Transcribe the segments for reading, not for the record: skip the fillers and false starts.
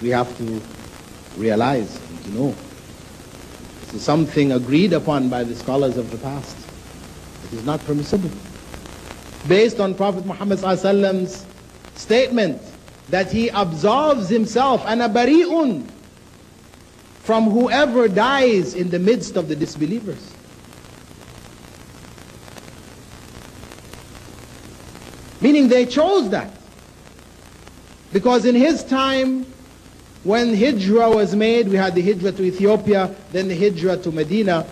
we have to realize and to know. This is something agreed upon by the scholars of the past. It is not permissible. Based on Prophet Muhammad ﷺ's statement that he absolves himself, ana bari'un, from whoever dies in the midst of the disbelievers. Meaning they chose that. Because in his time, when Hijrah was made, we had the Hijrah to Ethiopia, then the Hijrah to Medina.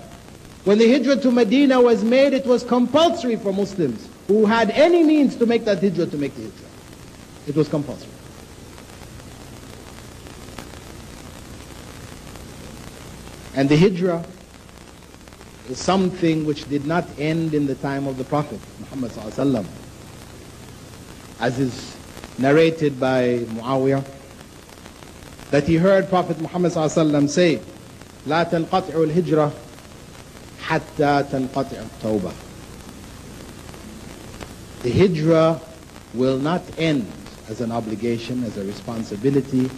When the Hijrah to Medina was made, it was compulsory for Muslims who had any means to make that Hijrah to make the Hijrah. It was compulsory. And the Hijrah is something which did not end in the time of the Prophet Muhammad ﷺ. As is narrated by Muawiyah, that he heard Prophet Muhammad ﷺ say, لا تنقطع الهجرة حتى تنقطع التوبة. The Hijrah will not end as an obligation, as a responsibility,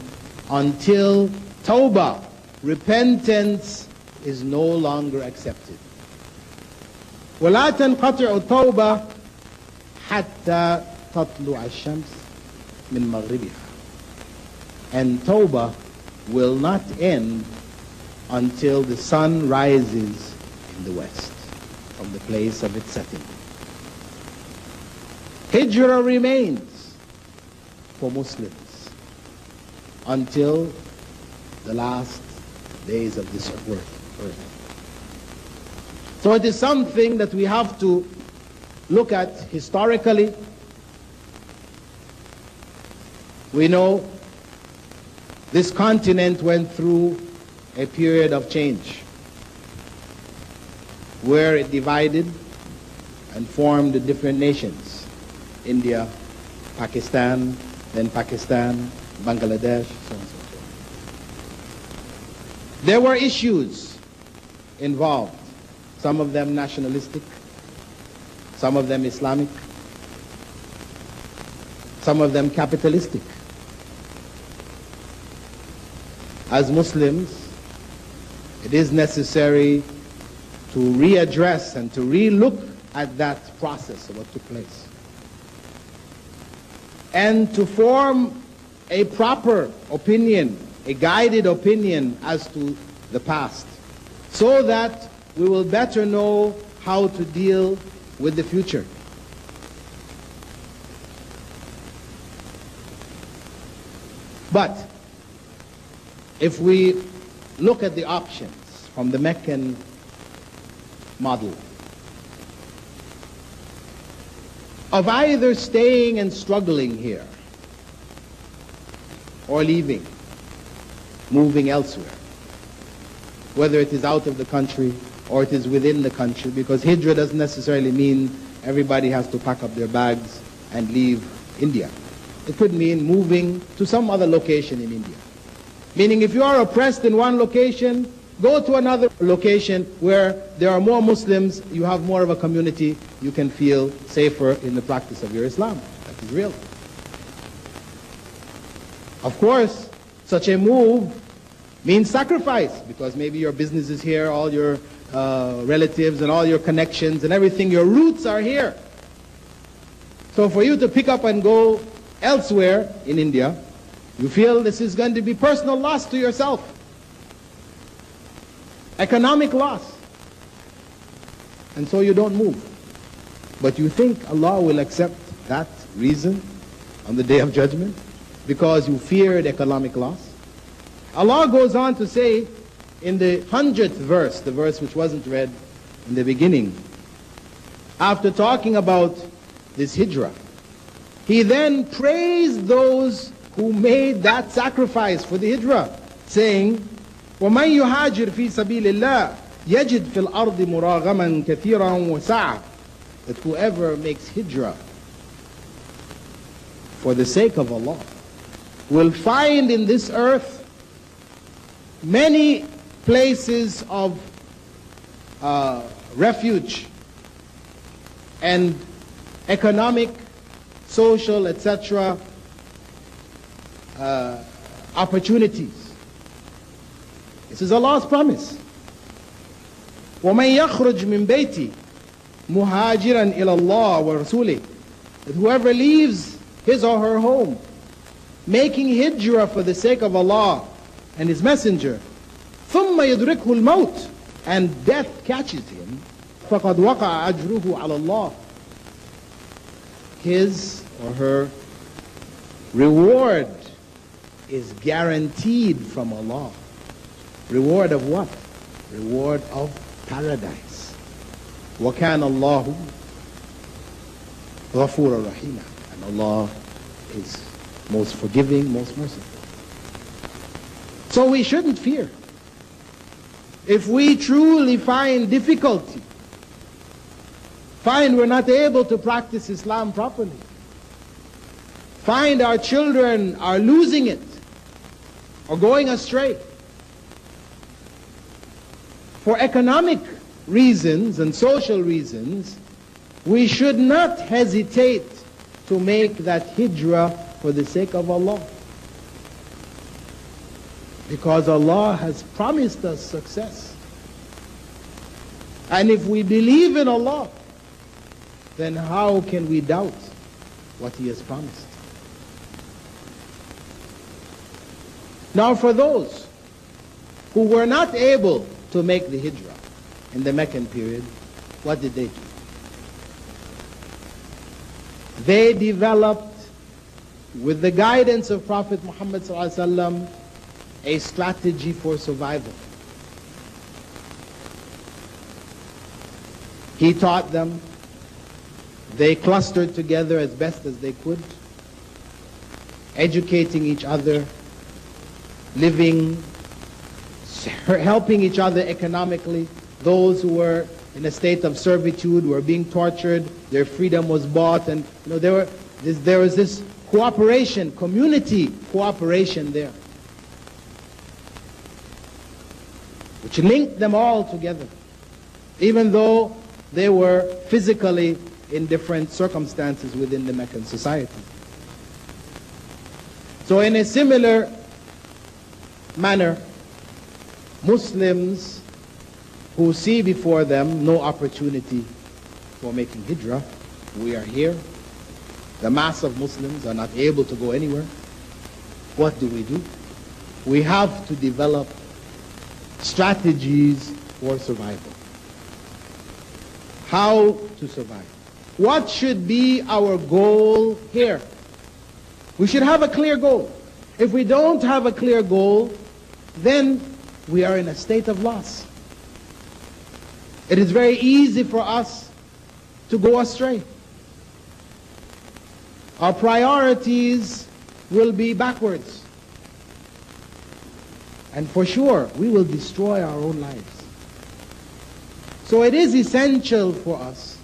until Tawbah, repentance, is no longer accepted. ولا تنقطع التوبة حتى تطلع الشمس من مغربها. And Tawbah will not end until the sun rises in the west from the place of its setting. Hijrah remains for Muslims until the last days of this earth. So it is something that we have to look at historically. We know this continent went through a period of change where it divided and formed different nations. India, Pakistan, then Pakistan, Bangladesh, so on and so forth. There were issues involved, some of them nationalistic, some of them Islamic, some of them capitalistic. As Muslims, it is necessary to readdress and to re-look at that process of what took place, and to form a proper opinion, a guided opinion as to the past, so that we will better know how to deal with the future. But if we look at the options from the Meccan model of either staying and struggling here or leaving, moving elsewhere, whether it is out of the country or it is within the country, because Hijrah doesn't necessarily mean everybody has to pack up their bags and leave India. It could mean moving to some other location in India. Meaning if you are oppressed in one location, go to another location where there are more Muslims, you have more of a community, you can feel safer in the practice of your Islam. That is real. Of course, such a move means sacrifice, because maybe your business is here, all your relatives and all your connections and everything, your roots are here. So for you to pick up and go elsewhere in India, you feel this is going to be personal loss to yourself, economic loss, and so you don't move. But you think Allah will accept that reason on the Day of Judgment because you feared economic loss? Allah goes on to say in the 100th verse, the verse which wasn't read in the beginning, after talking about this hijrah, He then praised those who made that sacrifice for the hijrah, saying, وَمَنْ يُهَاجِرْ فِي سَبِيلِ اللَّهِ يَجِدْ فِي الْأَرْضِ مُرَاغَمًا كَثِيرًا وَسَعًا. That whoever makes hijrah for the sake of Allah will find in this earth many places of refuge and economic, social, etc. opportunities. This is Allah's promise. وَمَنْ يَخْرُجْ مِنْ بَيْتِهِ مُهَاجِرًا إِلَى اللَّهِ وَرَسُولِهِ. That whoever leaves his or her home, making hijrah for the sake of Allah and His Messenger, ثُمَّ يُدْرِكْهُ الْمَوْتِ, and death catches him, فَقَدْ وَقَعَ أَجْرُهُ عَلَى اللَّهِ. His or her reward is guaranteed from Allah. Reward of what? Reward of paradise. وَكَانَ اللَّهُ غَفُورًا رَحِيمًا. And Allah is most forgiving, most merciful. So we shouldn't fear. If we truly find difficulty, find we're not able to practice Islam properly, find our children are losing it or going astray, for economic reasons and social reasons, we should not hesitate to make that hijrah for the sake of Allah. Because Allah has promised us success. And if we believe in Allah, then how can we doubt what He has promised? Now for those who were not able to make the hijrah in the Meccan period, what did they do? They developed, with the guidance of Prophet Muhammad ﷺ, a strategy for survival. He taught them. They clustered together as best as they could, educating each other, living, helping each other economically. Those who were in a state of servitude were being tortured, their freedom was bought, and there was this cooperation, community cooperation there, which linked them all together, even though they were physically in different circumstances within the Meccan society. So in a similar manner, Muslims who see before them no opportunity for making hijrah, we are here, the mass of Muslims are not able to go anywhere. What do? We have to develop strategies for survival. How to survive? What should be our goal here? We should have a clear goal. If we don't have a clear goal, then we are in a state of loss. It is very easy for us to go astray. Our priorities will be backwards. And for sure, we will destroy our own lives. So it is essential for us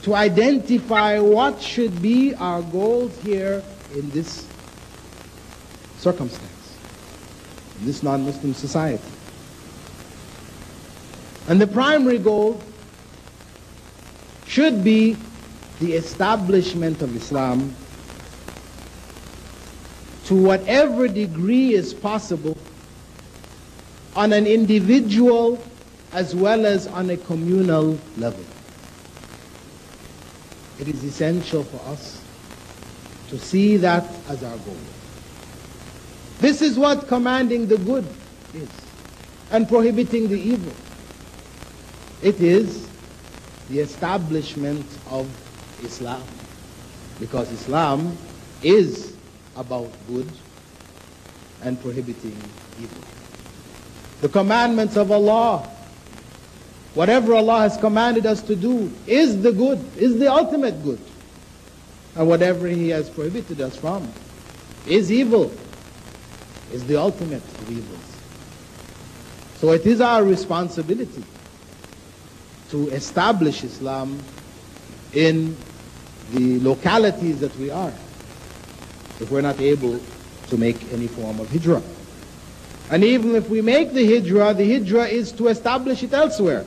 to identify what should be our goals here in this circumstance, in this non-Muslim society. And the primary goal should be the establishment of Islam to whatever degree is possible on an individual as well as on a communal level. It is essential for us to see that as our goal. This is what commanding the good is and prohibiting the evil. It is the establishment of Islam, because Islam is about good and prohibiting evil. The commandments of Allah, whatever Allah has commanded us to do, is the good, is the ultimate good. And whatever He has prohibited us from is evil, is the ultimate of evils. So it is our responsibility to establish Islam in the localities that we are, if we're not able to make any form of hijrah. And even if we make the hijrah is to establish it elsewhere.